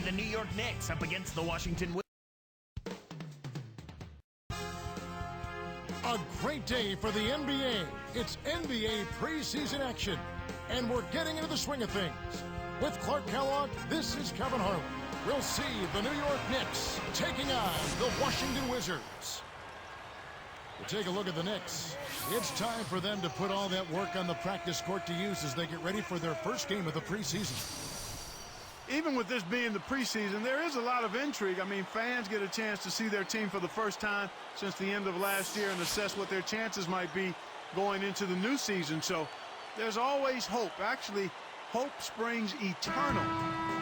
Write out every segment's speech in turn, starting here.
the New York Knicks up against the Washington Wizards. A great day for the NBA. It's NBA preseason action, and we're getting into the swing of things. With Clark Kellogg, this is Kevin Harlan. We'll see the New York Knicks taking on the Washington Wizards. To take a look at the Knicks, it's time for them to put all that work on the practice court to use as they get ready for their first game of the preseason. Even with this being the preseason, there is a lot of intrigue. I mean, fans get a chance to see their team for the first time since the end of last year and assess what their chances might be going into the new season. So there's always hope. Actually, hope springs eternal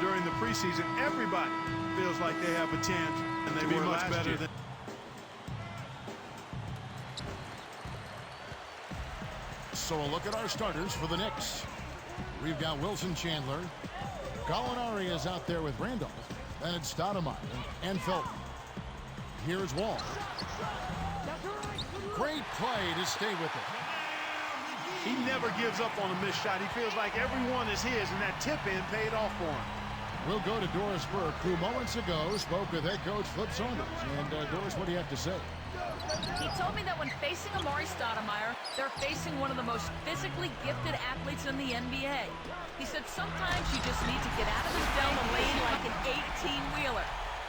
during the preseason. Everybody feels like they have a chance, and they were much better than. So a look at our starters for the Knicks. We've got Wilson Chandler. Gallinari is out there with Randolph. Then it's Stoudemire and Felton. Here's Wall. Great play to stay with it. He never gives up on a missed shot. He feels like everyone is his, and that tip-in paid off for him. We'll go to Doris Burke, who moments ago spoke with head coach Flip Saunders. And Doris, what do you have to say? He told me that when facing Amari Stoudemire, they're facing one of the most physically gifted athletes in the NBA. He said sometimes you just need to get out of the down the lane like an 18-wheeler.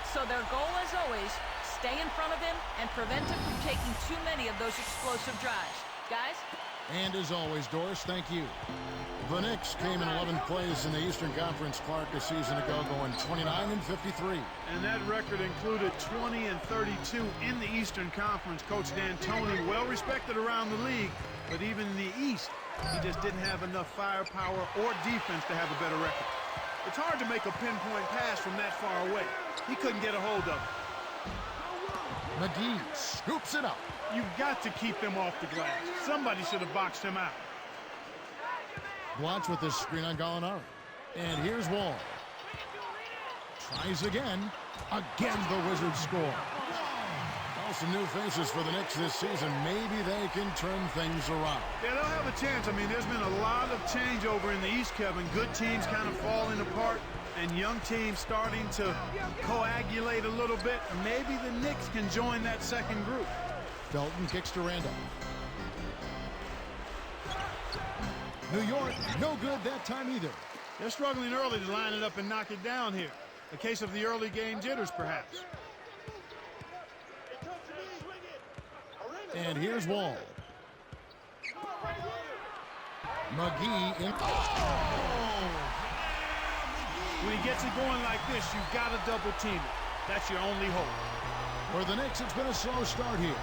So their goal, as always, stay in front of him and prevent him from taking too many of those explosive drives. Guys? And as always, Doris, thank you. The Knicks came in 11th place in the Eastern Conference, Clark, a season ago, going 29-53. And that record included 20-32 in the Eastern Conference. Coach D'Antoni, well respected around the league, but even in the East, he just didn't have enough firepower or defense to have a better record. It's hard to make a pinpoint pass from that far away. He couldn't get a hold of it. McGee scoops it up. You've got to keep them off the glass. Somebody should have boxed him out. Blotch with this screen on Gallinari. And here's Wall. Tries again. Again, the Wizards score. Well, some new faces for the Knicks this season. Maybe they can turn things around. Yeah, they'll have a chance. I mean, there's been a lot of changeover in the East, Kevin. Good teams kind of falling apart, and young teams starting to coagulate a little bit. Maybe the Knicks can join that second group. Felton kicks to Randolph. New York, no good that time either. They're struggling early to line it up and knock it down here. A case of the early game jitters, perhaps. And here's Wall. McGee in. Oh! When he gets it going like this, you've got to double team it. That's your only hope. For the Knicks, it's been a slow start here.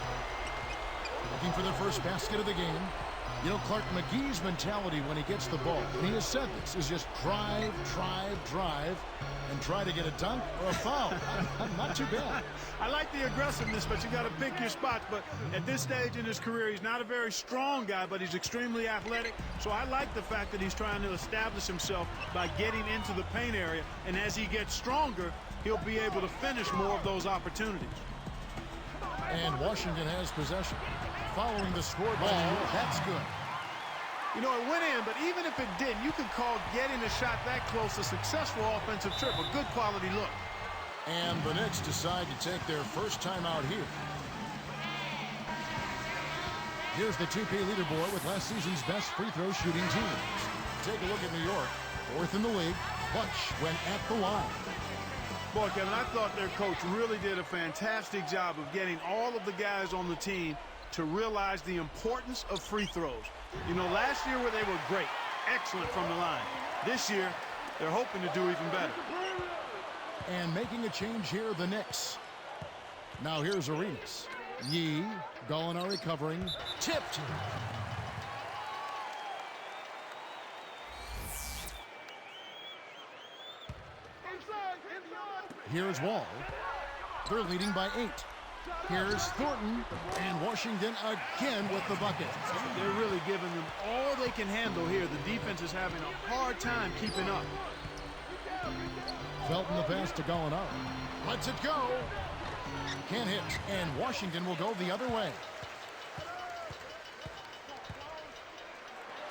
Looking for their first basket of the game. You know, Clark, McGee's mentality when he gets the ball, and he has said this, is just drive, and try to get a dunk or a foul. Not too bad. I like the aggressiveness, but you got to pick your spots. But at this stage in his career, he's not a very strong guy, but he's extremely athletic. So I like the fact that he's trying to establish himself by getting into the paint area. And as he gets stronger, he'll be able to finish more of those opportunities. And Washington has possession. Following the score by New York, that's good. You know, it went in, but even if it didn't, you could call getting a shot that close a successful offensive trip, a good quality look. And the Knicks decide to take their first time out here. Here's the 2K leaderboard with last season's best free throw shooting teams. Take a look at New York, fourth in the league. Bunch went at the line. Boy, Kevin, I thought their coach really did a fantastic job of getting all of the guys on the team to realize the importance of free throws. You know, last year where they were great, excellent from the line. This year, they're hoping to do even better. And making a change here, the Knicks. Now here's Arenas. Yee, Gallinari covering, tipped. Here's Wall. They're leading by 8. Here's Thornton, and Washington again with the bucket. They're really giving them all they can handle here. The defense is having a hard time keeping up. Felton the pass to Gallinari. Lets it go. Can't hit, and Washington will go the other way.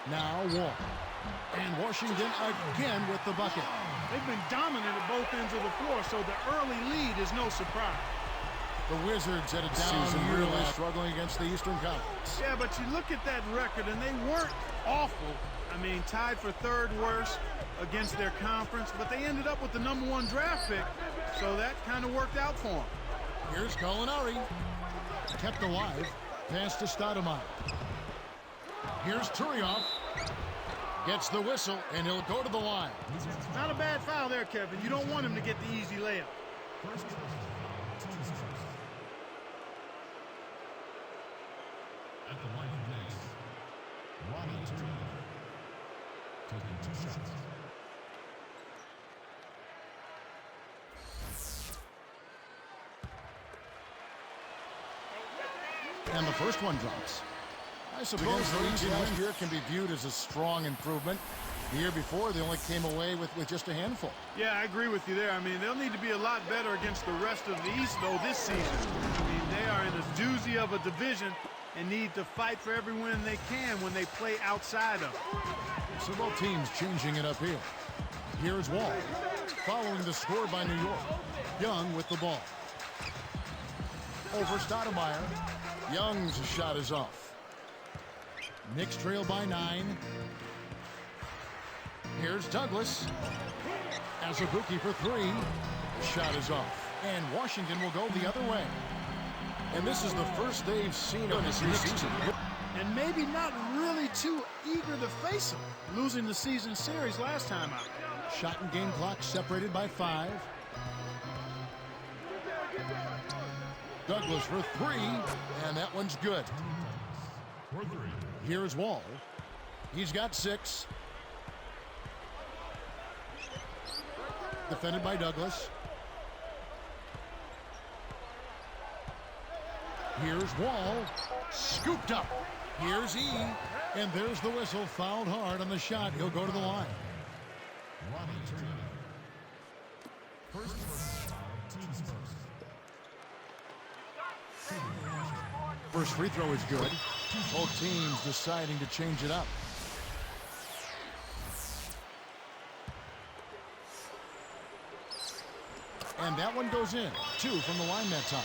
Now Wall. And Washington again with the bucket. They've been dominant at both ends of the floor, so the early lead is no surprise. The Wizards at a down year really struggling against the Eastern Conference. Yeah, but you look at that record, and they weren't awful. I mean, tied for third worst against their conference, but they ended up with the #1 draft pick, so that kind of worked out for them. Here's Gallinari. Kept alive. Pass to Stoudemire. Here's Turioff. Gets the whistle, and he'll go to the line. Not a bad foul there, Kevin. You don't want him to get the easy layup. At the line of Knicks, Ronnie Turner, taking 2 shots. And the first one drops. I suppose the last year can be viewed as a strong improvement. The year before, they only came away with just a handful. Yeah, I agree with you there. I mean, they'll need to be a lot better against the rest of the East, though, this season. I mean, they are in a doozy of a division and need to fight for every win they can when they play outside of it. So both teams changing it up here. Here's Wall. Following the score by New York. Young with the ball. Over Stoudemire. Young's shot is off. Knicks trail by 9. Here's Douglas. Azubuike for 3. The shot is off. And Washington will go the other way. And this is the first they've seen of this season. And maybe not really too eager to face them, losing the season series last time out. Shot and game clock separated by 5. Douglas for 3, and that one's good. Here's Wall. He's got 6. Defended by Douglas. Here's Wall. Scooped up. Here's E. And there's the whistle. Fouled hard on the shot. He'll go to the line. Ronnie Turner. First team's first. First free throw is good. Both teams deciding to change it up. And that one goes in. 2 from the line that time.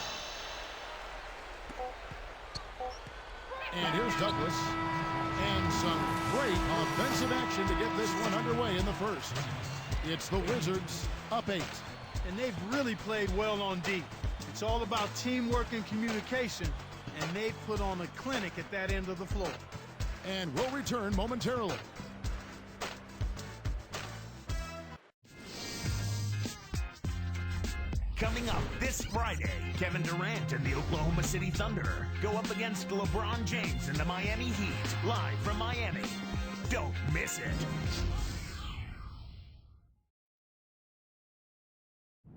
And here's Douglas. And some great offensive action to get this one underway in the first. It's the Wizards up 8. And they've really played well on D. It's all about teamwork and communication, and they've put on a clinic at that end of the floor. And we'll return momentarily. Coming up this Friday, Kevin Durant and the Oklahoma City Thunder go up against LeBron James and the Miami Heat, live from Miami. Don't miss it.